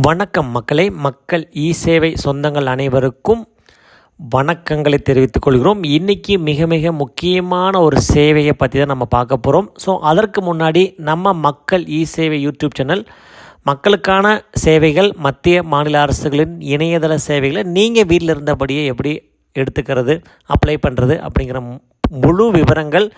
வணக்கம் மக்களே. மக்கள் சேவை சொந்தங்கள் அனைவருக்கும் வணக்கங்களை தெரிவித்துக் கொள்கிறோம். இன்றைக்கி மிக மிக முக்கியமான ஒரு சேவையை பற்றி தான் நம்ம பார்க்க போகிறோம். ஸோ அதற்கு முன்னாடி நம்ம மக்கள் சேவை யூடியூப் சேனல் மக்களுக்கான சேவைகள், மத்திய மாநில அரசுகளின் இணையதள சேவைகளை நீங்கள் வீட்டில் இருந்தபடியே எப்படி எடுத்துக்கிறது, அப்ளை பண்ணுறது அப்படிங்கிற முழு விவரங்கள்,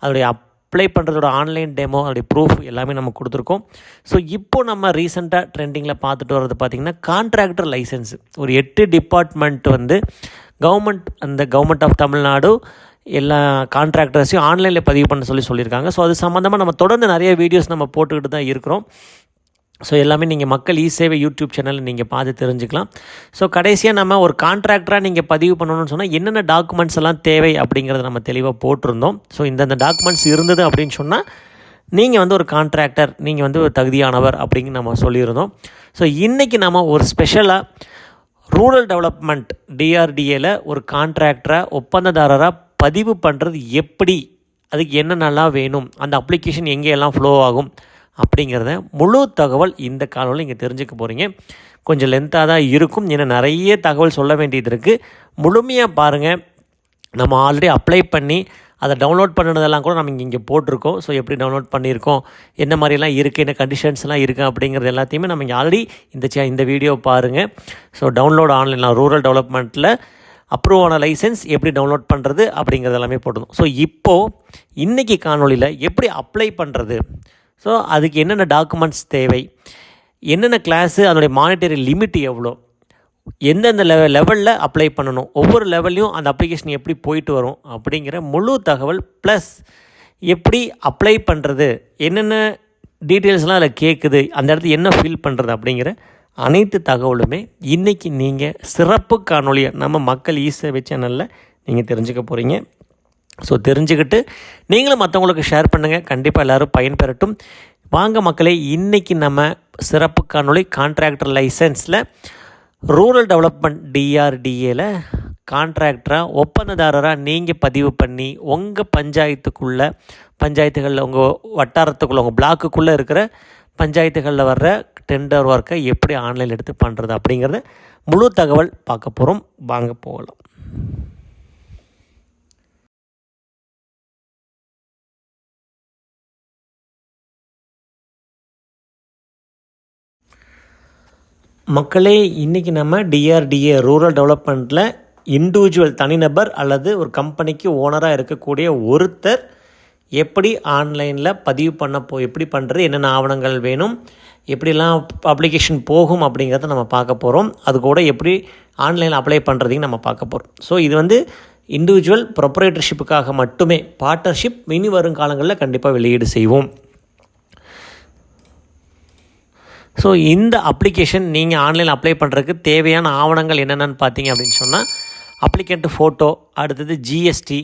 அதோடைய அப்ளை பண்ணுறதோட ஆன்லைன் டெமோ, அதோடைய ப்ரூஃப் எல்லாமே நம்ம கொடுத்துருக்கோம். ஸோ இப்போது நம்ம ரீசெண்டாக ட்ரெண்டிங்கில் பார்த்துட்டு வர்றது பார்த்திங்கன்னா கான்ட்ராக்டர் லைசன்ஸ். ஒரு 8 டிபார்ட்மெண்ட் கவர்மெண்ட் ஆஃப் தமிழ்நாடு எல்லா கான்ட்ராக்டர்ஸையும் ஆன்லைனில் பதிவு பண்ண சொல்லியிருக்காங்க. ஸோ அது சம்மந்தமாக நம்ம தொடர்ந்து நிறைய வீடியோஸ் நம்ம போட்டுக்கிட்டு தான் இருக்கிறோம். ஸோ எல்லாமே நீங்கள் மக்கள் சேவை யூடியூப் சேனலில் நீங்கள் பார்த்து தெரிஞ்சுக்கலாம். ஸோ கடைசியாக நம்ம ஒரு கான்ட்ராக்டராக நீங்கள் பதிவு பண்ணணும்னு சொன்னால் என்னென்ன டாக்குமெண்ட்ஸ் எல்லாம் தேவை அப்படிங்கிறத நம்ம தெளிவாக போட்டிருந்தோம். ஸோ இந்தந்த டாக்குமெண்ட்ஸ் இருந்தது அப்படின்னு சொன்னால் நீங்கள் ஒரு கான்ட்ராக்டர், நீங்கள் ஒரு தகுதியானவர் அப்படிங்க நம்ம சொல்லியிருந்தோம். ஸோ இன்றைக்கி நம்ம ஒரு ஸ்பெஷலாக ரூரல் டெவலப்மெண்ட் டிஆர்டிஏல ஒரு கான்ட்ராக்டராக ஒப்பந்ததாரராக பதிவு பண்ணுறது எப்படி, அதுக்கு என்னென்னலாம் வேணும், அந்த அப்ளிகேஷன் எங்கேயெல்லாம் ஃப்ளோ ஆகும் அப்படிங்கிறத முழு தகவல் இந்த காணொலியில் நீங்கள் தெரிஞ்சுக்க போகிறீங்க. கொஞ்சம் லென்த்தாக தான் இருக்கும், ஏன்னா நிறைய தகவல் சொல்ல வேண்டியது இருக்குது. முழுமையாக பாருங்கள். நம்ம ஆல்ரெடி அப்ளை பண்ணி அதை டவுன்லோட் பண்ணுறதெல்லாம் கூட நம்ம இங்கே போட்டிருக்கோம். ஸோ எப்படி டவுன்லோட் பண்ணியிருக்கோம், என்ன மாதிரிலாம் இருக்குது, என்ன கண்டிஷன்ஸ்லாம் இருக்குது அப்படிங்கிறது எல்லாத்தையுமே நம்ம இங்கே ஆல்ரெடி இந்த வீடியோ பாருங்கள். ஸோ டவுன்லோட் ஆன்லைனில் ரூரல் டெவலப்மெண்ட்டில் அப்ரூவ் ஆன லைசன்ஸ் எப்படி டவுன்லோட் பண்ணுறது அப்படிங்கிறது எல்லாமே போட்டுருந்தோம். ஸோ இப்போது இன்றைக்கி காணொலியில் எப்படி அப்ளை பண்ணுறது, ஸோ அதுக்கு என்னென்ன டாக்குமெண்ட்ஸ் தேவை, என்னென்ன கிளாஸு, அதனுடைய மானிட்டரி லிமிட் எவ்வளோ, எந்தெந்த லெவலில் அப்ளை பண்ணணும், ஒவ்வொரு லெவல்லையும் அந்த அப்ளிகேஷன் எப்படி போயிட்டு வரும் அப்படிங்கிற முழு தகவல், ப்ளஸ் எப்படி அப்ளை பண்ணுறது, என்னென்ன டீட்டெயில்ஸ்லாம் அதில் கேட்குது, அந்த இடத்துல என்ன ஃபில் பண்ணுறது அப்படிங்கிற அனைத்து தகவலுமே இன்றைக்கி நீங்கள் சிறப்பு காணொலியை நம்ம மக்கள் சேவை சேனலில் நீங்கள் தெரிஞ்சுக்க போகிறீங்க. ஸோ தெரிஞ்சுக்கிட்டு நீங்களும் மற்றவங்களுக்கு ஷேர் பண்ணுங்கள். கண்டிப்பாக எல்லோரும் பயன்பெறட்டும். வாங்க மக்களே, இன்றைக்கி நம்ம சிறப்பு காணொலி கான்ட்ராக்டர் லைசன்ஸில் ரூரல் டெவலப்மெண்ட் டிஆர்டிஏல கான்ட்ராக்டராக ஒப்பந்ததாரராக நீங்கள் பதிவு பண்ணி உங்கள் பஞ்சாயத்துகளில் உங்கள் வட்டாரத்துக்குள்ளே, உங்கள் பிளாக்குக்குள்ளே இருக்கிற பஞ்சாயத்துகளில் வர்ற டெண்டர் ஒர்க்கை எப்படி ஆன்லைனில் எடுத்து பண்ணுறது அப்படிங்கிறத முழு தகவல் பார்க்க போகிறோம். வாங்க போகலாம். மக்களே, இன்றைக்கி நம்ம டிஆர்டிஏ ரூரல் டெவலப்மெண்ட்டில் இண்டிவிஜுவல் தனிநபர் அல்லது ஒரு கம்பெனிக்கு ஓனராக இருக்கக்கூடிய ஒருத்தர் எப்படி ஆன்லைனில் பதிவு எப்படி பண்ணுறது, என்னென்ன ஆவணங்கள் வேணும், எப்படிலாம் அப்ளிகேஷன் போகும் அப்படிங்கிறத நம்ம பார்க்க போகிறோம். அது கூட எப்படி ஆன்லைனில் அப்ளை பண்ணுறதையும் நம்ம பார்க்க போகிறோம். ஸோ இது இண்டிவிஜுவல் ப்ரொப்ரைட்டர்ஷிப்புக்காக மட்டுமே. பார்ட்னர்ஷிப் இனி வரும் காலங்களில் கண்டிப்பாக வெளியீடு செய்வோம். ஸோ இந்த அப்ளிகேஷன் நீங்கள் ஆன்லைனில் அப்ளை பண்ணுறதுக்கு தேவையான ஆவணங்கள் என்னென்னு பார்த்தீங்க அப்படின்னு சொன்னால், அப்ளிகண்ட்டு ஃபோட்டோ, அடுத்தது GST,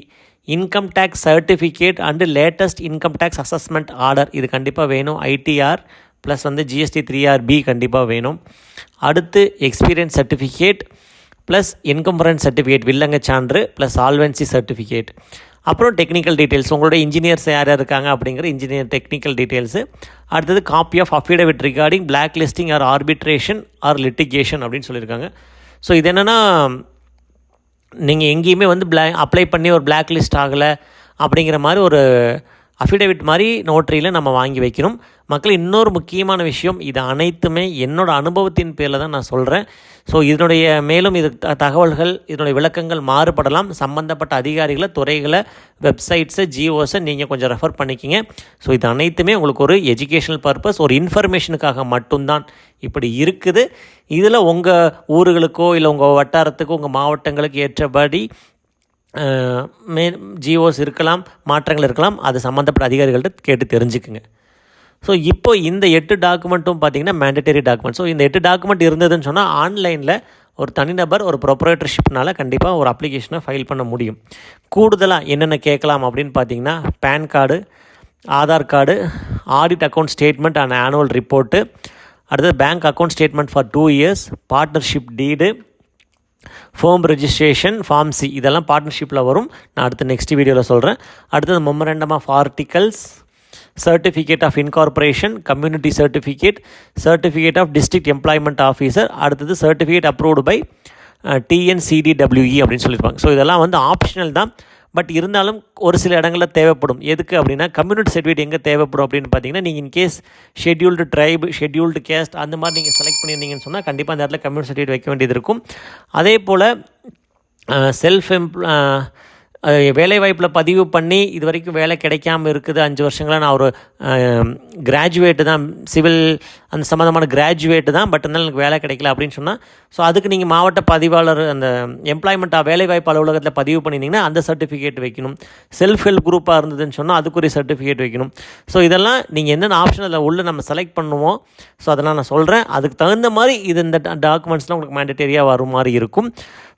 income tax certificate and latest income tax assessment order, இது கண்டிப்பாக வேணும். ஐடிஆர் ப்ளஸ் ஜிஎஸ்டி 3RB கண்டிப்பாக வேணும். அடுத்து experience certificate plus encumbrance certificate, வில்லங்க சான்று ப்ளஸ் சால்வன்சி சர்டிஃபிகேட். அப்புறம் டெக்னிக்கல் டீட்டெயில்ஸ், உங்களோட இன்ஜினியர்ஸ் யார் இருக்காங்க அப்படிங்கிற இன்ஜினியர் டெக்னிக்கல் டீட்டெயில்ஸு. அடுத்தது copy of affidavit regarding black listing or arbitration or litigation அப்படின்னு சொல்லியிருக்காங்க. ஸோ இது என்னென்னா, நீங்கள் எங்கேயுமே அப்ளை பண்ணி ஒரு பிளாக் லிஸ்ட் ஆகலை அப்படிங்கிற மாதிரி ஒரு அஃபிடவிட் மாதிரி நோட்டரியில் நம்ம வாங்கி வைக்கணும். மக்கள், இன்னொரு முக்கியமான விஷயம், இது அனைத்துமே என்னோடய அனுபவத்தின் பேரில் தான் நான் சொல்கிறேன். ஸோ இதனுடைய மேலும் இது தகவல்கள், இதனுடைய விளக்கங்கள் மாறுபடலாம். சம்மந்தப்பட்ட அதிகாரிகளை, துறைகளை, வெப்சைட்ஸை, ஜிஓஸை நீங்கள் கொஞ்சம் ரெஃபர் பண்ணிக்கிங்க. ஸோ இது அனைத்துமே உங்களுக்கு ஒரு எஜுகேஷனல் பர்பஸ், ஒரு இன்ஃபர்மேஷனுக்காக மட்டும்தான் இப்படி இருக்குது. இதில் உங்கள் ஊர்களுக்கோ இல்லை உங்கள் வட்டாரத்துக்கோ உங்கள் மாவட்டங்களுக்கு ஏற்றபடி ஜிஓஸ் இருக்கலாம், மாற்றங்கள் இருக்கலாம். அது சம்மந்தப்பட்ட அதிகாரிகள்கிட்ட கேட்டு தெரிஞ்சுக்குங்க. ஸோ இப்போ இந்த 8 டாக்குமெண்ட்டும் பார்த்திங்கன்னா மேண்டட்டரி டாக்குமெண்ட். ஸோ இந்த 8 டாக்குமெண்ட் இருந்ததுன்னு சொன்னால் ஆன்லைனில் ஒரு தனிநபர் ஒரு ப்ரொப்ரைட்டர்ஷிப்னால் கண்டிப்பாக ஒரு அப்ளிகேஷனை ஃபைல் பண்ண முடியும். கூடுதலாக என்னென்ன கேட்கலாம் அப்படின்னு பார்த்திங்கன்னா, PAN card, Aadhaar card, audit account statement and annual report, அடுத்தது bank account statement for 2 years, partnership deed, form registration, form C, இதெல்லாம் பார்ட்னர்ஷிப்பில் வரும். நான் அடுத்து நெக்ஸ்ட் வீடியோவில் சொல்கிறேன். அடுத்தது memorandum of articles, certificate of incorporation, community certificate, certificate of district employment officer, அடுத்தது சர்டிஃபிகேட் அப்ரூவ்டு பை TNCDWE அப்படின்னு சொல்லியிருப்பாங்க. ஸோ இதெல்லாம் வந்து ஆப்ஷனல் தான். பட் இருந்தாலும் ஒரு சில இடங்களில் தேவைப்படும். எதுக்கு அப்படின்னா கம்யூனிட்டி சர்டிஃபிகேட் எங்கே தேவைப்படும் அப்படின்னு பார்த்தீங்கன்னா, நீங்கள் in case scheduled tribe, scheduled caste அந்த மாதிரி நீங்கள் செலக்ட் பண்ணியிருந்தீங்கன்னு சொன்னால் கண்டிப்பாக அந்த இடத்துல கம்யூனிட்டி சர்டிஃபிகேட் வைக்க வேண்டியது இருக்கும். அதே போல் வேலைவாய்ப்பில் பதிவு பண்ணி இது வரைக்கும் வேலை கிடைக்காமல் இருக்குது 5 வருஷங்களாக, நான் ஒரு கிராஜுவேட்டு தான், சிவில் அந்த சம்மந்தமான கிராஜுவேட்டு தான், பட் இருந்தாலும் எனக்கு வேலை கிடைக்கல அப்படின்னு சொன்னால், ஸோ அதுக்கு நீங்கள் மாவட்ட பதிவாளர் அந்த எம்ப்ளாய்மெண்ட் வேலைவாய்ப்பு அலுவலகத்தில் பதிவு பண்ணியிருந்தீங்கன்னா அந்த சர்டிஃபிகேட் வைக்கணும். செல்ஃப் ஹெல்ப் குரூப்பாக இருந்ததுன்னு சொன்னால் அதுக்குரிய சர்டிஃபிகேட் வைக்கணும். ஸோ இதெல்லாம் நீங்கள் என்னென்ன ஆப்ஷன் அதில் உள்ள நம்ம செலக்ட் பண்ணுவோம். ஸோ அதெல்லாம் நான் சொல்கிறேன். அதுக்கு தகுந்த மாதிரி இந்த டாக்குமெண்ட்ஸ்லாம் உங்களுக்கு மேண்டேட்டரியாக வரும் மாதிரி இருக்கும்.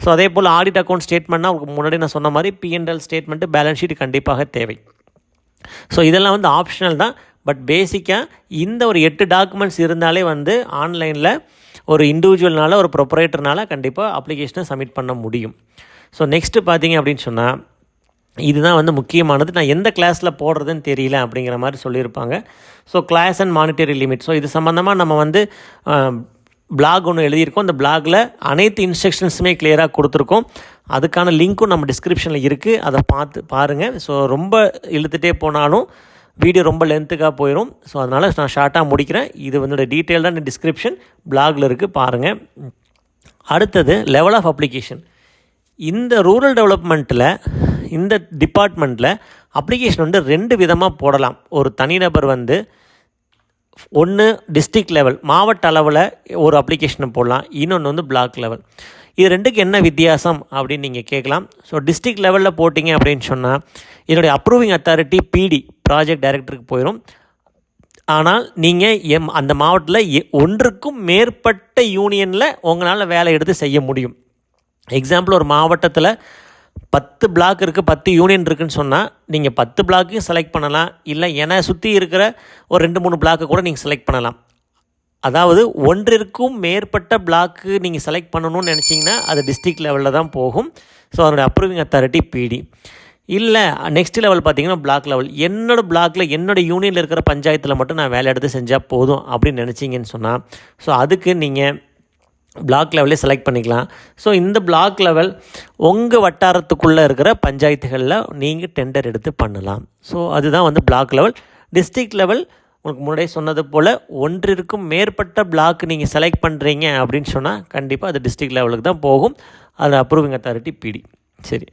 ஸோ அதே போல் ஆடிட் அக்கௌண்ட் ஸ்டேட்மெண்ட்னா உங்களுக்கு முன்னாடி நான் சொன்ன மாதிரி P&L ஸ்டேட்மெண்ட்டு, பேலன்ஸ் ஷீட் கண்டிப்பாக தேவை. ஸோ இதெல்லாம் வந்து ஆப்ஷனல் தான். பட் பேசிக்காக இந்த ஒரு 8 டாக்குமெண்ட்ஸ் இருந்தாலே வந்து ஆன்லைனில் ஒரு இண்டிவிஜுவல்னால, ஒரு ப்ரொப்ரைட்டர்னால கண்டிப்பாக அப்ளிகேஷனை சப்மிட் பண்ண முடியும். ஸோ நெக்ஸ்ட்டு பார்த்தீங்க அப்படின்னு சொன்னால், இதுதான் வந்து முக்கியமானது. நான் எந்த கிளாஸில் போடுறதுன்னு தெரியல அப்படிங்கிற மாதிரி சொல்லியிருப்பாங்க. So class and monetary limit. So இது சம்மந்தமாக நம்ம வந்து பிளாக் ஒன்று எழுதியிருக்கோம். அந்த பிளாகில் அனைத்து இன்ஸ்ட்ரக்ஷன்ஸுமே கிளியராக கொடுத்துருக்கோம். அதுக்கான லிங்க்கும் நம்ம டிஸ்கிரிப்ஷனில் இருக்குது. அதை பாருங்கள். ஸோ ரொம்ப இழுத்துட்டே போனாலும் வீடியோ ரொம்ப லென்த்துக்காக போயிடும். ஸோ அதனால் நான் ஷார்ட்டாக முடிக்கிறேன். இது வந்து டீட்டெயில்டான டிஸ்கிரிப்ஷன் பிளாகில் இருக்குது, பாருங்கள். அடுத்தது லெவல் ஆஃப் அப்ளிகேஷன். இந்த ரூரல் டெவலப்மெண்ட்டில், இந்த டிபார்ட்மெண்ட்டில் அப்ளிகேஷன் வந்து 2 விதமாக போடலாம். ஒரு தனிநபர் வந்து ஒன்று டிஸ்ட்ரிக்ட் லெவல், மாவட்ட அளவில் ஒரு அப்ளிகேஷனை போடலாம். இன்னொன்று வந்து பிளாக் லெவல். இது ரெண்டுக்கு என்ன வித்தியாசம் அப்படின்னு நீங்கள் கேட்கலாம். ஸோ டிஸ்ட்ரிக்ட் லெவலில் போட்டிங்க அப்படின்னு சொன்னால் என்னுடைய அப்ரூவிங் அத்தாரிட்டி PD, ப்ராஜெக்ட் டைரக்டருக்கு போயிடும். ஆனால் நீங்கள் அந்த மாவட்டத்தில் ஒன்றுக்கும் மேற்பட்ட யூனியனில் உங்களால் வேலை எடுத்து செய்ய முடியும். எக்ஸாம்பிள், ஒரு மாவட்டத்தில் 10 பிளாக் இருக்குது, 10 யூனியன் இருக்குதுன்னு சொன்னால் நீங்கள் 10 பிளாக்கையும் செலக்ட் பண்ணலாம். இல்லை என்னை சுற்றி இருக்கிற ஒரு 2-3 பிளாக்கை கூட நீங்கள் செலக்ட் பண்ணலாம். அதாவது ஒன்றிற்கும் மேற்பட்ட பிளாக்கு நீங்கள் செலக்ட் பண்ணணும்னு நினச்சிங்கன்னா அது டிஸ்ட்ரிக்ட் லெவலில் தான் போகும். ஸோ அதனுடைய அப்ரூவிங் அத்தாரிட்டி PD. இல்லை நெக்ஸ்ட் லெவல் பார்த்தீங்கன்னா பிளாக் லெவல். என்னோடய பிளாக்கில் என்னோடய யூனியனில் இருக்கிற பஞ்சாயத்தில் மட்டும் நான் வேலை எடுத்து செஞ்சால் போதும் அப்படின்னு நினச்சிங்கன்னு சொன்னால், ஸோ அதுக்கு நீங்கள் பிளாக் லெவலே செலக்ட் பண்ணிக்கலாம். ஸோ இந்த பிளாக் லெவல் உங்கள் வட்டாரத்துக்குள்ளே இருக்கிற பஞ்சாயத்துகளில் நீங்கள் டெண்டர் எடுத்து பண்ணலாம். ஸோ அதுதான் வந்து பிளாக் லெவல். டிஸ்ட்ரிக்ட் லெவல் உங்களுக்கு முன்னாடியே சொன்னது போல் ஒன்றிற்கும் மேற்பட்ட பிளாக் நீங்கள் செலக்ட் பண்ணுறீங்க அப்படின்னு சொன்னால் கண்டிப்பாக அது டிஸ்ட்ரிக்ட் லெவலுக்கு தான் போகும். அது அப்ரூவிங் அத்தாரிட்டி PD. சரி,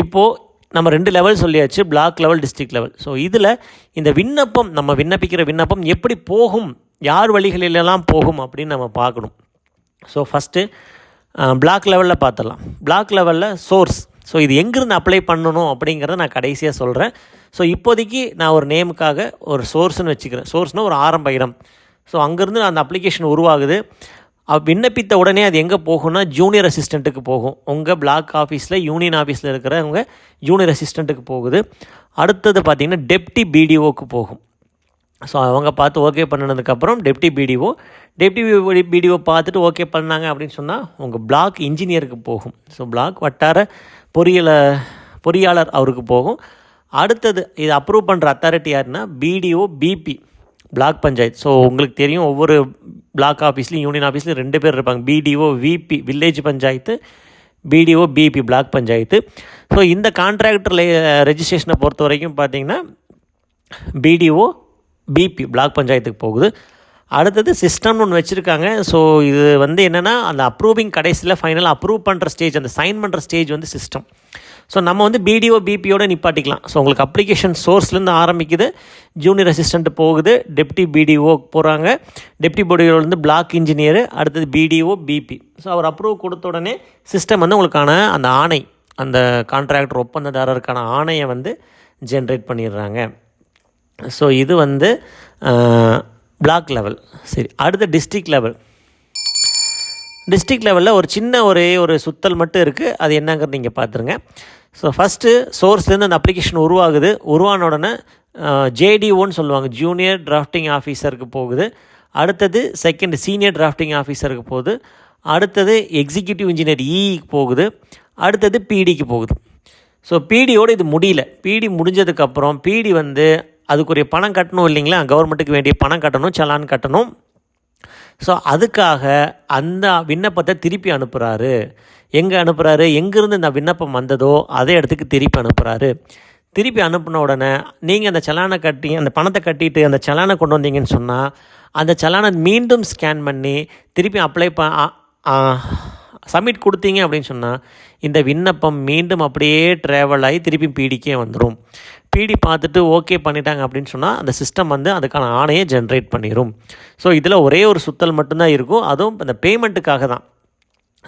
இப்போது நம்ம 2 லெவல் சொல்லியாச்சு, block level, district level. So இதில் இந்த விண்ணப்பம், நம்ம விண்ணப்பிக்கிற விண்ணப்பம் எப்படி போகும், யார் வழிகளிலெல்லாம் போகும் அப்படின்னு நம்ம பார்க்கணும். ஸோ ஃபஸ்ட்டு பிளாக் லெவலில் பார்த்துடலாம். பிளாக் லெவலில் சோர்ஸ். ஸோ இது எங்கேருந்து அப்ளை பண்ணணும் அப்படிங்கிறத நான் கடைசியாக சொல்கிறேன். ஸோ இப்போதைக்கு நான் ஒரு நேமுக்காக ஒரு சோர்ஸ்னு வச்சுக்கிறேன். சோர்ஸ்னால் ஒரு ஆரம்ப இடம். ஸோ அங்கேருந்து அந்த அப்ளிகேஷன் உருவாகுது. விண்ணப்பித்த உடனே அது எங்கே போகும்னா ஜூனியர் அசிஸ்டண்ட்டுக்கு போகும். உங்கள் பிளாக் ஆஃபீஸில், யூனியன் ஆஃபீஸில் இருக்கிறவங்க ஜூனியர் அசிஸ்டண்ட்டுக்கு போகுது. அடுத்தது பார்த்திங்கன்னா டெப்டி BDOக்கு போகும். ஸோ அவங்க பார்த்து ஓகே பண்ணினதுக்கப்புறம் டெப்டி BDO பார்த்துட்டு ஓகே பண்ணாங்க அப்படின்னு சொன்னால் உங்கள் பிளாக் இன்ஜினியருக்கு போகும். ஸோ பிளாக் வட்டார பொறியாளர் அவருக்கு போகும். அடுத்தது இது அப்ரூவ் பண்ணுற அத்தாரிட்டி யாருன்னா BDO BP, block panchayat. So உங்களுக்கு தெரியும், ஒவ்வொரு பிளாக் ஆஃபீஸ்லையும், யூனியன் ஆஃபீஸ்லையும் 2 பேர் இருப்பாங்க. BDO VP village panchayat, BDO BP block panchayat. So இந்த கான்ட்ராக்டர் ரெஜிஸ்ட்ரேஷனை பொறுத்த வரைக்கும் பார்த்திங்கன்னா BDO BP பிளாக் பஞ்சாயத்துக்கு போகுது. அடுத்தது சிஸ்டம்னு ஒன்று வச்சுருக்காங்க. ஸோ இது வந்து என்னென்னா அந்த அப்ரூவிங் கடைசியில் ஃபைனலாக அப்ரூவ் பண்ணுற ஸ்டேஜ், அந்த சைன் பண்ணுற ஸ்டேஜ் வந்து சிஸ்டம். ஸோ நம்ம வந்து BDO BPயோட நிப்பாட்டிக்கலாம். ஸோ உங்களுக்கு அப்ளிகேஷன் சோர்ஸ்லேருந்து ஆரம்பிக்குது, ஜூனியர் அசிஸ்டண்ட் போகுது, டெப்டி BDO போகிறாங்க, டெப்டி BDOலேருந்து பிளாக் இன்ஜினியர், அடுத்தது BDO BP. ஸோ அவர் அப்ரூவ் கொடுத்த உடனே சிஸ்டம் வந்து உங்களுக்கான அந்த ஆணை, அந்த கான்ட்ராக்டர் ஒப்பந்ததாரருக்கான ஆணையை வந்து ஜென்ரேட் பண்ணிடுறாங்க. ஸோ இது வந்து பிளாக் லெவல். சரி, அடுத்த டிஸ்ட்ரிக்ட் லெவல். டிஸ்ட்ரிக்ட் லெவலில் ஒரு சின்ன ஒரு சுத்தல் மட்டும் இருக்குது. அது என்னங்கிறது நீங்கள் பார்த்துருங்க. ஸோ ஃபஸ்ட்டு சோர்ஸ்லேருந்து அந்த அப்ளிகேஷன் உருவாகுது. உருவான உடனே JDOன்னு சொல்லுவாங்க, ஜூனியர் டிராஃப்டிங் ஆஃபீஸருக்கு போகுது. அடுத்தது செகண்ட் சீனியர் டிராஃப்டிங் ஆஃபீஸருக்கு போகுது. அடுத்தது எக்ஸிக்யூட்டிவ் இன்ஜினியர் Eக்கு போகுது. அடுத்தது PDக்கு போகுது. ஸோ பிடியோடு இது முடியல. பிடி முடிஞ்சதுக்கப்புறம் பிடி வந்து அதுக்குரிய பணம் கட்டணும் இல்லைங்களா, கவர்மெண்ட்டுக்கு வேண்டிய பணம் கட்டணும், சலான் கட்டணும். ஸோ அதுக்காக அந்த விண்ணப்பத்தை திருப்பி அனுப்புகிறாரு. எங்கே அனுப்புகிறாரு, எங்கேருந்து இந்த விண்ணப்பம் வந்ததோ அதே இடத்துக்கு திருப்பி அனுப்புகிறாரு. திருப்பி அனுப்பின உடனே நீங்கள் அந்த சலானை கட்டி அந்த பணத்தை கட்டிட்டு அந்த சலானை கொண்டு வந்தீங்கன்னு சொன்னால் அந்த சலானை மீண்டும் ஸ்கேன் பண்ணி திருப்பி அப்ளை சப்மிட் கொடுத்தீங்க அப்படின்னு சொன்னால் இந்த விண்ணப்பம் மீண்டும் அப்படியே ட்ராவல் ஆகி திருப்பி பிடிக்கே வந்துடும். பிடி பார்த்துட்டு ஓகே பண்ணிட்டாங்க அப்படின்னு சொன்னால் அந்த சிஸ்டம் வந்து அதுக்கான ஆணையை ஜென்ரேட் பண்ணிடும். ஸோ இதில் ஒரே ஒரு சுத்தல் மட்டும்தான் இருக்கும், அதுவும் இந்த பேமெண்ட்டுக்காக தான்.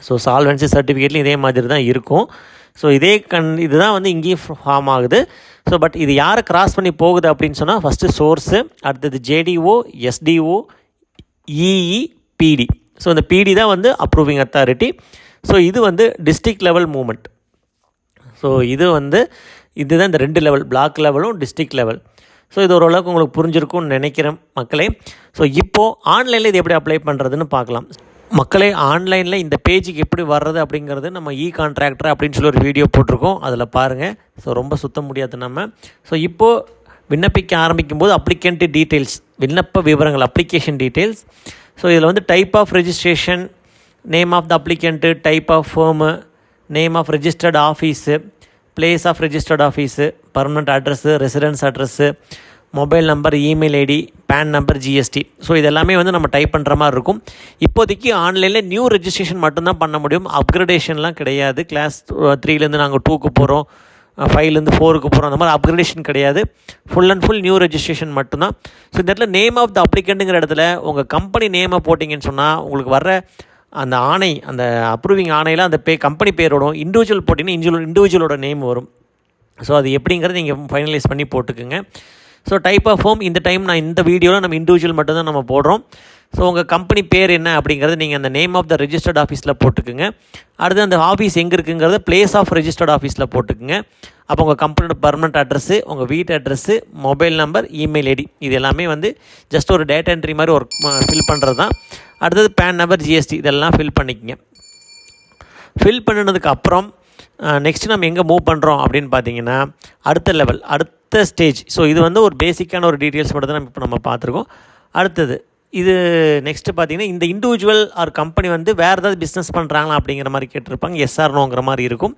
ஸோ சால்வன்சி சர்டிஃபிகேட்லையும் இதே மாதிரி தான் இருக்கும். ஸோ இதுதான் வந்து இங்கேயும் ஃபார்ம் ஆகுது. ஸோ பட் இது யாரை கிராஸ் பண்ணி போகுது அப்படின்னு சொன்னால் ஃபஸ்ட்டு சோர்ஸு, அடுத்தது ஜேடிஓ, எஸ்டிஓ, இஇ, பிடி. ஸோ இந்த பிடி தான் வந்து அப்ரூவிங் அத்தாரிட்டி. ஸோ இது வந்து டிஸ்ட்ரிக்ட் லெவல் மூமெண்ட். ஸோ இதுதான் இந்த 2 லெவல், பிளாக் லெவலும் டிஸ்ட்ரிக்ட் லெவல். ஸோ இது ஓரளவுக்கு உங்களுக்கு புரிஞ்சிருக்கும்னு நினைக்கிறேன் மக்களே. ஸோ இப்போது ஆன்லைனில் இது எப்படி அப்ளை பண்ணுறதுன்னு பார்க்கலாம். மக்களே, ஆன்லைனில் இந்த பேஜுக்கு எப்படி வர்றது அப்படிங்கிறது நம்ம கான்ட்ராக்டர் அப்படின்னு சொல்லி ஒரு வீடியோ போட்டிருக்கோம், அதில் பாருங்கள். ஸோ ரொம்ப சுத்த முடியாது நம்ம. ஸோ இப்போது விண்ணப்பிக்க ஆரம்பிக்கும் போது அப்ளிகண்ட் டீட்டெயில்ஸ், விண்ணப்ப விவரங்கள், அப்ளிகேஷன் டீட்டெயில்ஸ். ஸோ இதில் வந்து type of registration, name of the applicant, type of firm, name of registered office, place of registered office, permanent address, residence address, mobile number, email ID, PAN number, GST. So இதெல்லாமே வந்து நம்ம type பண்ணுற மாதிரி இருக்கும். இப்போதைக்கு ஆன்லைனில் new registration மட்டும்தான் பண்ண முடியும், அப்கிரேடேஷன்லாம் கிடையாது. கிளாஸ் 3லேருந்து நாங்கள் 2க்கு போகிறோம், 5லேருந்து 4க்கு போகிறோம், அந்த மாதிரி அப்கிரேடேஷன் கிடையாது. Full and full new registration மட்டும்தான். ஸோ இந்த இடத்துல நேம் ஆஃப் த அப்ளிகண்ட்டுங்கிற இடத்துல உங்கள் கம்பெனி நேமை போட்டிங்கன்னு சொன்னால் உங்களுக்கு வர்ற அந்த ஆணை, அந்த அப்ரூவிங் ஆணையில் அந்த கம்பெனி பேரோடும், இண்டிவிஜுவல் போட்டிங்கன்னா இண்டிவிஜுவலோட நேம் வரும். ஸோ அது எப்படிங்கிறது நீங்கள் ஃபைனலைஸ் பண்ணி போட்டுக்குங்க. ஸோ டைப் ஆஃப் ஃபார்ம் இந்த டைம் இந்த வீடியோவில் நம்ம இண்டிவிஜுவல் மட்டும்தான் நம்ம போடுறோம். ஸோ உங்கள் கம்பெனி பேர் என்ன அப்படிங்கிறது நீங்கள் அந்த நேம் ஆஃப் த ரெஜிஸ்டர்ட் ஆஃபீஸில் போட்டுக்குங்க. அடுத்து அந்த ஆஃபீஸ் எங்கே இருக்குங்கிறது பிளேஸ் ஆஃப் ரெஜிஸ்டர்ட் ஆஃபீஸில் போட்டுக்குங்க. அப்போ உங்கள் கம்பெனியோட பர்மனெண்ட் அட்ரஸ்ஸு, உங்கள் வீட்டு address, mobile number, email ID, இது எல்லாமே வந்து ஜஸ்ட் ஒரு டேட்டா என்ட்ரி மாதிரி ஒர்க் ஃபில் பண்ணுறது தான். அடுத்தது பேன் நம்பர், ஜிஎஸ்டி, இதெல்லாம் ஃபில் பண்ணிக்கங்க. ஃபில் பண்ணினதுக்கு அப்புறம் நெக்ஸ்ட்டு நம்ம எங்கே மூவ் பண்ணுறோம் அப்படின்னு பார்த்தீங்கன்னா அடுத்த லெவல், அடுத்த ஸ்டேஜ். ஸோ இது வந்து ஒரு பேசிக்கான ஒரு டீட்டெயில்ஸ் மட்டும் தான் இப்போ நம்ம பார்த்துருக்கோம். அடுத்தது இது நெக்ஸ்ட்டு பார்த்தீங்கன்னா இந்த இண்டிவிஜுவல் ஆர் கம்பெனி வந்து வேறு ஏதாவது பிஸ்னஸ் பண்ணுறாங்களா அப்படிங்கிற மாதிரி கேட்டிருப்பாங்க. எஸ் ஆர் நோங்கிற மாதிரி இருக்கும்.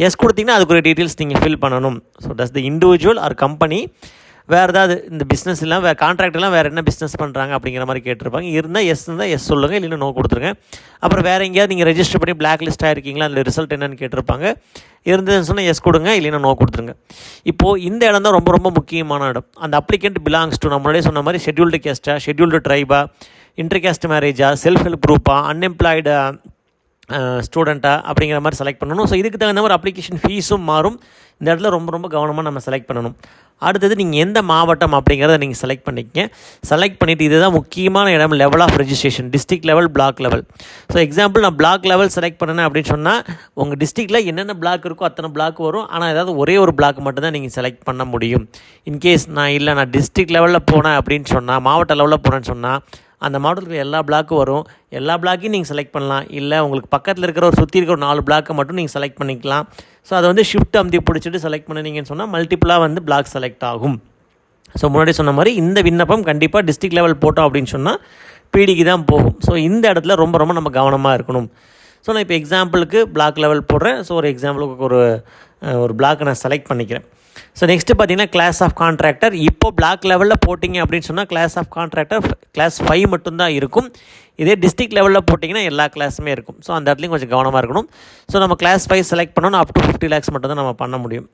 எஸ் கொடுத்தீங்கன்னா அதுக்கு ஒரு டீட்டெயில்ஸ் நீங்கள் ஃபில் பண்ணணும். So does the individual or company வேறு ஏதாவது இந்த பிஸ்னஸ் எல்லாம் கான்ட்ராக்டெல்லாம் வேறு என்ன பிஸ்னஸ் பண்ணுறாங்க அப்படிங்கிற மாதிரி கேட்டிருப்பாங்க. இருந்தால் எஸ் சொல்லுங்கள், இல்லைன்னா நோ கொடுத்துருங்க. அப்புறம் வேறு எங்கேயாவது நீங்கள் ரெஜிஸ்டர் பண்ணி பிளாக் லிஸ்ட் ஆகிருக்கீங்களா, அதில் ரிசல்ட் என்னென்னு கேட்டிருப்பாங்க. இருந்ததுன்னு சொன்னால் எஸ் கொடுங்க, இல்லைன்னா நோ கொடுத்துருங்க. இப்போது இந்த இடம் தான் ரொம்ப ரொம்ப முக்கியமான இடம். அந்த அப்ளிகண்ட் பிலாங்ஸ் டு, நம்மளே சொன்ன மாதிரி ஷெட்யூல்டு கேஸ்ட்டா, ஷெட்யூல்டு ட்ரைபா, இன்டர்காஸ்ட் மேரேஜா, செல்ஃப் ஹெல்ப் குரூப்பா, அன்எம்ப்ளாய்டு ஸ்டூடெண்ட்டாக அப்படிங்கிற மாதிரி செலக்ட் பண்ணணும். ஸோ இதுக்கு தகுந்த மாதிரி அப்ளிகேஷன் ஃபீஸும் மாறும். இந்த இடத்துல ரொம்ப ரொம்ப கவனமாக நம்ம செலக்ட் பண்ணணும். அடுத்தது நீங்கள் எந்த மாவட்டம் அப்படிங்கிறத நீங்கள் செலக்ட் பண்ணிக்கங்க. செலக்ட் பண்ணிவிட்டு இதுதான் முக்கியமான இடம், level of registration, district level, block level. So example நான் பிளாக் லெவல் செலக்ட் பண்ணேன் அப்படின்னு சொன்னால் உங்கள் டிஸ்ட்ரிக்டில் என்னென்ன பிளாக் இருக்கோ அத்தனை பிளாக் வரும். ஆனால் ஏதாவது ஒரே ஒரு பிளாக் மட்டும்தான் நீங்கள் செலக்ட் பண்ண முடியும். இன்கேஸ் நான் டிஸ்ட்ரிக்ட் லெவலில் போனேன் அப்படின்னு சொன்னால், மாவட்ட லெவலில் போனேன்னு சொன்னால் அந்த மாவட்டத்தில் எல்லா பிளாக்கும் வரும். எல்லா பிளாக்கையும் நீங்கள் செலக்ட் பண்ணலாம். இல்லை உங்களுக்கு பக்கத்தில் இருக்கிற ஒரு சுற்றி இருக்கிற ஒரு 4 பிளாக்கை மட்டும் நீங்கள் செலக்ட் பண்ணிக்கலாம். ஸோ அதை வந்து ஷிஃப்ட் அமுத்தி பிடிச்சிட்டு செலக்ட் பண்ணிங்கன்னு சொன்னால் மல்டிப்புளாக வந்து பிளாக் செலக்ட் ஆகும். ஸோ முன்னாடி சொன்ன மாதிரி இந்த விண்ணப்பம் கண்டிப்பாக டிஸ்ட்ரிக்ட் லெவல் போட்டோம் அப்படின்னு சொன்னால் பிடிக்கு தான் போகும். ஸோ இந்த இடத்துல ரொம்ப ரொம்ப நம்ம கவனமாக இருக்கணும். ஸோ நான் இப்போ எக்ஸாம்பிளுக்கு பிளாக் லெவல் போடுறேன். ஸோ ஒரு எக்ஸாம்பிளுக்கு ஒரு பிளாக்கை நான் செலக்ட் பண்ணிக்கிறேன். ஸோ நெக்ஸ்ட்டு பார்த்தீங்கன்னா கிளாஸ் ஆஃப் கான்ட்ராக்டர். இப்போ பிளாக் லெவலில் போட்டிங்க அப்படின்னு சொன்னால் கிளாஸ் ஆஃப் கான்ட்ராக்டர் கிளாஸ் 5 மட்டும்தான் இருக்கும். இதே டிஸ்ட்ரிக்ட் லெவலில் போட்டிங்கன்னா எல்லா கிளாஸுமே இருக்கும். ஸோ அந்த இடத்துலையும் கொஞ்சம் கவனமாக இருக்கணும். ஸோ நம்ம கிளாஸ் 5 செலக்ட் பண்ணோன்னா அப் டு 50 lakhs மட்டும் தான் நம்ம பண்ண முடியும்.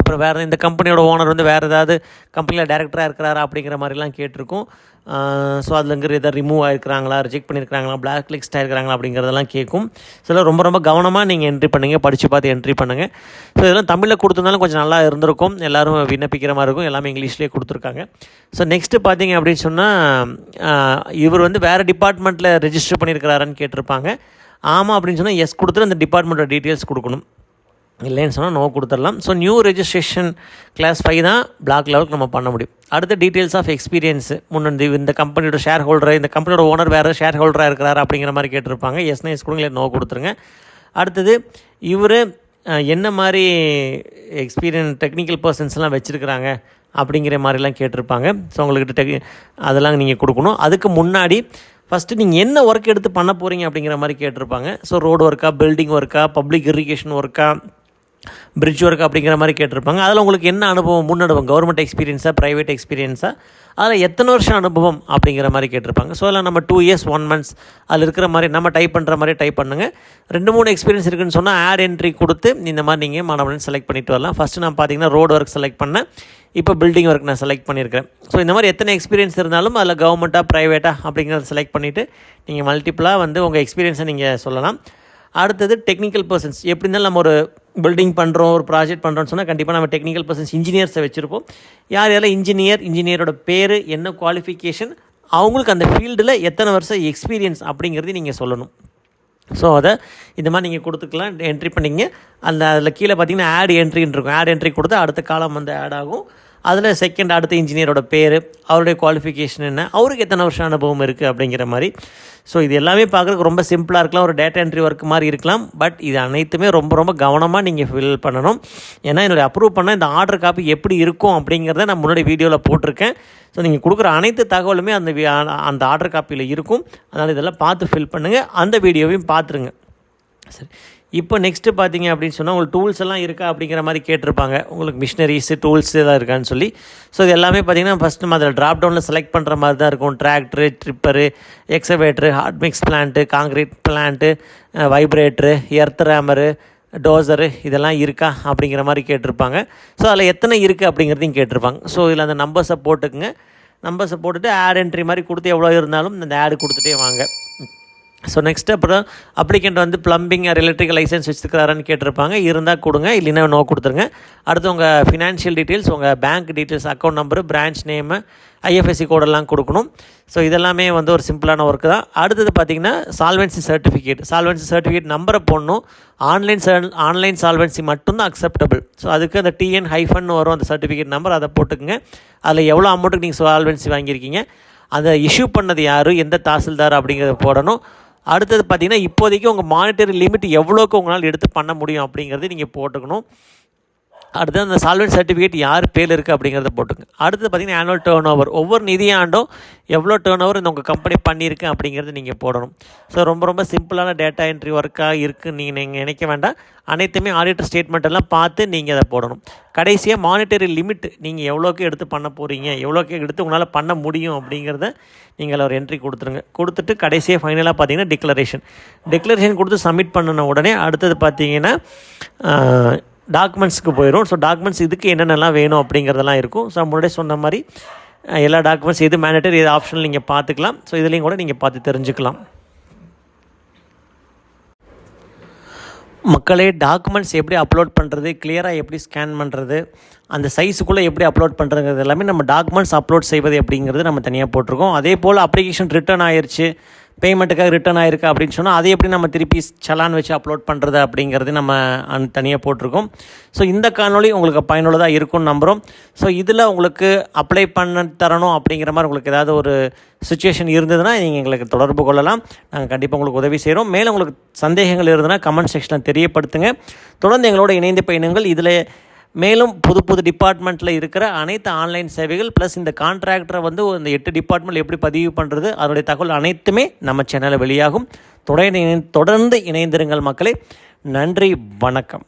அப்புறம் வேறு இந்த கம்பெனியோட ஓனர் வந்து வேறு ஏதாவது கம்பெனியில் டேரக்டராக இருக்கிறாரா அப்படிங்கிற மாதிரிலாம் கேட்டிருக்கும். ஸோ அதுலேங்கிற எதாவது ரிமூவ் ஆகிருக்கிறாங்களா, ரிஜெக்ட் பண்ணியிருக்கிறாங்களா, பிளாக் லிஸ்ட் ஆகிருக்கிறாங்களா அப்படிங்கிறதெல்லாம் கேட்கும். ஸோ ரொம்ப ரொம்ப கவனமாக நீங்கள் என்ட்ரி பண்ணுங்கள், படித்து பார்த்து என்ட்ரி பண்ணுங்கள். ஸோ இதெல்லாம் தமிழில் கொடுத்துருந்தாலும் கொஞ்சம் நல்லா இருந்திருக்கும், எல்லோரும் விண்ணப்பிக்கிற மாதிரி இருக்கும். எல்லாமே இங்கிலீஷ்லேயே கொடுத்துருக்காங்க. ஸோ நெக்ஸ்ட்டு பார்த்தீங்க அப்படின்னு சொன்னால் இவர் வந்து வேறு டிபார்ட்மெண்ட்டில் ரெஜிஸ்டர் பண்ணியிருக்கிறாரான்னு கேட்டிருப்பாங்க. ஆமாம் அப்படின்னு சொன்னால் எஸ் கொடுத்துட்டு அந்த டிபார்ட்மெண்ட்டோட டீட்டெயில்ஸ் கொடுக்கணும். இல்லைன்னு சொன்னால் நோ கொடுத்துடலாம். ஸோ நியூ ரெஜிஸ்ட்ரேஷன் கிளாஸ் 5 தான் பிளாக் லெவலுக்கு நம்ம பண்ண முடியும். அடுத்த டீட்டெயில்ஸ் ஆஃப் எக்ஸ்பீரியன்ஸு, முன்னாடி இந்த கம்பெனியோட ஷேர் ஹோல்டர், இந்த கம்பெனியோட ஓனர் வேறு ஷேர் ஹோல்டராக இருக்கிறார் அப்படிங்கிற மாதிரி கேட்டிருப்பாங்க. எஸ் கொடுங்க, இல்லை நோ கொடுத்துருங்க. அடுத்தது இவர் என்ன மாதிரி டெக்னிக்கல் பர்சன்ஸ்லாம் வச்சுருக்கிறாங்க அப்படிங்கிற மாதிரிலாம் கேட்டிருப்பாங்க. ஸோ உங்களுக்கு அதெல்லாம் நீங்கள் கொடுக்கணும். அதுக்கு முன்னாடி ஃபஸ்ட்டு நீங்கள் என்ன ஒர்க் எடுத்து பண்ண போகிறீங்க அப்படிங்கிற மாதிரி கேட்டிருப்பாங்க. ஸோ ரோடு ஒர்க்கா, பில்டிங் ஒர்க்கா, பப்ளிக் இரிகேஷன் ஒர்க்கா, பிரிட்ஜ் ஒர்க் அப்படிங்கிற மாதிரி கேட்டிருப்பாங்க. அதில் உங்களுக்கு என்ன அனுபவம், முன்னனுபவம், கவர்மெண்ட் எக்ஸ்பீரியன்ஸாக, ப்ரைவேட் எக்ஸ்பீரியன்ஸாக, அதில் எத்தனை வருஷம் அனுபவம் அப்படிங்கிற மாதிரி கேட்டிருப்பாங்க. ஸோ அதில் நம்ம 2 years 1 month அதில் இருக்கிற மாதிரி நம்ம டைப் பண்ணுற மாதிரி டைப் பண்ணுங்கள். 2-3 எக்ஸ்பீரியன்ஸ் இருக்குதுன்னு சொன்னால் ஆட் என்ட்ரி கொடுத்து இந்த மாதிரி நீங்கள் மாணவன் செலக்ட் பண்ணிட்டு வரலாம். ஃபஸ்ட்டு நான் பார்த்தீங்கன்னா ரோடு ஒர்க் செலக்ட் பண்ணேன், இப்போ பில்டிங் ஒர்க் நான் செலக்ட் பண்ணியிருக்கேன். ஸோ இந்த மாதிரி எத்தனை எக்ஸ்பீரியன்ஸ் இருந்தாலும் அதில் கவர்மெண்ட்டாக, ப்ரைவேட்டாக அப்படிங்கிறத செலக்ட் பண்ணிவிட்டு நீங்கள் மல்டிப்புளாக உங்கள் எக்ஸ்பீரியன்ஸை நீங்கள் சொல்லலாம். அடுத்தது டெக்னிக்கல் பர்சன்ஸ். எப்படி இருந்தாலும் நம்ம ஒரு பில்டிங் பண்ணுறோம், ஒரு ப்ராஜெக்ட் பண்ணுறோன்னு சொன்னால் கண்டிப்பாக நம்ம டெக்னிக்கல் பர்சன்ஸ் இன்ஜினியர்ஸை வச்சுருப்போம். யாரெல்லாம் இன்ஜினியரோட பேர் என்ன, குவாலிஃபிகேஷன், அவங்களுக்கு அந்த ஃபீல்டில் எத்தனை வருஷம் எக்ஸ்பீரியன்ஸ் அப்படிங்கிறது நீங்கள் சொல்லணும். ஸோ அதை இந்த மாதிரி நீங்கள் கொடுத்துக்கலாம், என்ட்ரி பண்ணிங்க. அதில் கீழே பார்த்தீங்கன்னா ஆட் என்ட்ரின்னு இருக்கும். ஆட் என்ட்ரி கொடுத்து அடுத்த காலம் ஆட் ஆகும். அதில் செகண்ட் அடுத்த இன்ஜினியரோட பேர், அவருடைய குவாலிஃபிகேஷன் என்ன, அவருக்கு எத்தனை வருஷம் அனுபவம் இருக்குது அப்படிங்கிற மாதிரி. ஸோ இது எல்லாமே பார்க்குறதுக்கு ரொம்ப சிம்பிளாக இருக்கலாம், ஒரு டேட்டா என்ட்ரி ஒர்க் மாதிரி இருக்கலாம். பட் இது அனைத்துமே ரொம்ப ரொம்ப கவனமாக நீங்கள் ஃபில் பண்ணணும். ஏன்னா என்னுடைய அப்ரூவ் பண்ண இந்த ஆர்டர் காப்பி எப்படி இருக்கும் அப்படிங்கிறத நான் முன்னாடி வீடியோவில் போட்டிருக்கேன். ஸோ நீங்கள் கொடுக்குற அனைத்து தகவலுமே அந்த ஆர்டர் காப்பியில் இருக்கும். அதனால் இதெல்லாம் பார்த்து ஃபில் பண்ணுங்கள். அந்த வீடியோவையும் பார்த்துருங்க. சரி, இப்போ நெக்ஸ்ட்டு பார்த்தீங்க அப்படின்னு சொன்னால் உங்களுக்கு டூல்ஸ் எல்லாம் இருக்கா அப்படிங்கிற மாதிரி கேட்டிருப்பாங்க. உங்களுக்கு மிஷினரிஸு, டூல்ஸு எல்லாம் இருக்கான்னு சொல்லி. ஸோ இது எல்லாமே பார்த்தீங்கன்னா ஃபஸ்ட்டு நம்ம அதில் ட்ராப் டவுனில் செலக்ட் பண்ணுற மாதிரி தான் இருக்கும். Tractor, tipper, excavator, hot mix plant, concrete plant, vibrator, earth rammer, dozer இதெல்லாம் இருக்கா அப்படிங்கிற மாதிரி கேட்டிருப்பாங்க. ஸோ அதில் எத்தனை இருக்குது அப்படிங்கிறதையும் கேட்டிருப்பாங்க. ஸோ இதில் அந்த நம்பர்ஸை போட்டுக்குங்க. நம்பர்ஸை போட்டுட்டு ஆட் என்ட்ரி மாதிரி கொடுத்து எவ்வளோ இருந்தாலும் இந்த ஆடு கொடுத்துட்டே வாங்க. ஸோ நெக்ஸ்ட்டு அப்புறம் applicant plumbing or electrical licence வச்சுருக்கிறாரான்னு கேட்டிருப்பாங்க. இருந்தால் கொடுங்க, இல்லைன்னா நோ கொடுத்துருங்க. அடுத்து உங்கள் ஃபினான்ஷியல் டீட்டெயில்ஸ், உங்கள் bank details, account number, branch name, IFSC கோடெல்லாம் கொடுக்கணும். ஸோ இதெல்லாமே ஒரு சிம்பிளான ஒர்க்கு தான். அடுத்தது பார்த்திங்கன்னா சால்வன்சி சர்டிஃபிகேட் நம்பரை போடணும். ஆன்லைன் சால்வன்சி மட்டும்தான் அக்செப்டபிள். ஸோ அதுக்கு அந்த TN- வரும் அந்த சர்டிஃபிகேட் நம்பர், அதை போட்டுக்குங்க. அதில் எவ்வளோ அமௌண்ட்டுக்கு நீங்கள் சால்வன்சி வாங்கியிருக்கீங்க, அதை இஷ்யூ பண்ணது யார், எந்த தாசில்தார் அப்படிங்கிறத போடணும். அடுத்தது பார்த்திங்கன்னா இப்போதைக்கு உங்கள் மானிட்டரி லிமிட் எவ்வளோக்கு உங்களால் எடுத்து பண்ண முடியும் அப்படிங்கிறது நீங்கள் போட்டுக்கணும். அடுத்தது அந்த சால்வன்ட் சர்டிஃபிகேட் யார் பேர் இருக்குது அப்படிங்கிறத போட்டுங்க. அடுத்தது பார்த்திங்கன்னா ஆனுவல் டேர்ன் ஓவர், ஒவ்வொரு நிதியாண்டும் எவ்வளோ டேர்ன் ஓவர் இந்த உங்கள் கம்பெனி பண்ணியிருக்கு அப்படிங்கிறது நீங்கள் போடணும். ஸோ ரொம்ப ரொம்ப சிம்பிளான டேட்டா என்ட்ரி ஒர்க்காக இருக்குது. நீங்கள் நினைக்க வேண்டாம், அனைத்துமே ஆடிட்டர் ஸ்டேட்மெண்ட் எல்லாம் பார்த்து நீங்கள் அதை போடணும். கடைசியாக மானிட்டரி லிமிட் நீங்கள் எவ்வளோக்கு எடுத்து பண்ண போகிறீங்க, எவ்வளோக்கு எடுத்து உங்களால் பண்ண முடியும் அப்படிங்கிறத நீங்கள் ஒரு என்ட்ரி கொடுத்துருங்க. கொடுத்துட்டு கடைசியாக ஃபைனலாக பார்த்தீங்கன்னா டிக்ளரேஷன் கொடுத்து சப்மிட் பண்ணின உடனே அடுத்தது பார்த்தீங்கன்னா டாக்குமெண்ட்ஸுக்கு போயிடும். ஸோ டாக்குமெண்ட்ஸ் இதுக்கு என்னென்னலாம் வேணும் அப்படிங்கிறதெல்லாம் இருக்கும். ஸோ முன்னாடியே சொன்ன மாதிரி எல்லா டாக்குமெண்ட்ஸ் எது மேண்டட்டரி, எது ஆப்ஷனல் நீங்கள் பார்த்துக்கலாம். ஸோ இதுலேயும் கூட நீங்கள் பார்த்து தெரிஞ்சுக்கலாம். மக்களே, டாக்குமெண்ட்ஸ் எப்படி அப்லோட் பண்ணுறது, கிளியராக எப்படி ஸ்கேன் பண்ணுறது, அந்த சைஸுக்குள்ளே எப்படி அப்லோட் பண்ணுறதுங்கிறது எல்லாமே நம்ம டாக்குமெண்ட்ஸ் அப்லோட் செய்வது எப்படிங்கிறது நம்ம தனியாக போட்டிருக்கோம். அதே போல் அப்ளிகேஷன் ரிட்டர்ன் ஆயிடுச்சு, பேமெண்ட்டுக்காக ரிட்டர்ன் ஆகிருக்கு அப்படின்னு சொன்னால் அதை எப்படி நம்ம திருப்பி சலான் வச்சு அப்லோட் பண்ணுறது அப்படிங்கிறது நம்ம தனியாக போட்டிருக்கோம். ஸோ இந்த காணொளி உங்களுக்கு பயனுள்ளதாக இருக்கும்னு நம்புகிறோம். ஸோ இதில் உங்களுக்கு அப்ளை பண்ண தரணும் அப்படிங்கிற மாதிரி உங்களுக்கு ஏதாவது ஒரு சுச்சுவேஷன் இருந்ததுன்னா நீங்கள் எங்களுக்கு தொடர்பு கொள்ளலாம். நாங்கள் கண்டிப்பாக உங்களுக்கு உதவி செய்கிறோம். மேலும் உங்களுக்கு சந்தேகங்கள் இருந்ததுன்னா கமெண்ட் செக்ஷனில் தெரியப்படுத்துங்க. தொடர்ந்து எங்களோட இணைந்து பயணுங்கள். இதில் மேலும் புது டிபார்ட்மெண்ட்டில் இருக்கிற அனைத்து ஆன்லைன் சேவைகள் ப்ளஸ் இந்த கான்ட்ராக்டரை இந்த 8 டிபார்ட்மெண்ட் எப்படி பதிவு பண்ணுறது, அதனுடைய தகவல் அனைத்துமே நம்ம சேனலில் வெளியாகும். தொடர்ந்து இணைந்திருங்கள் மக்களே. நன்றி, வணக்கம்.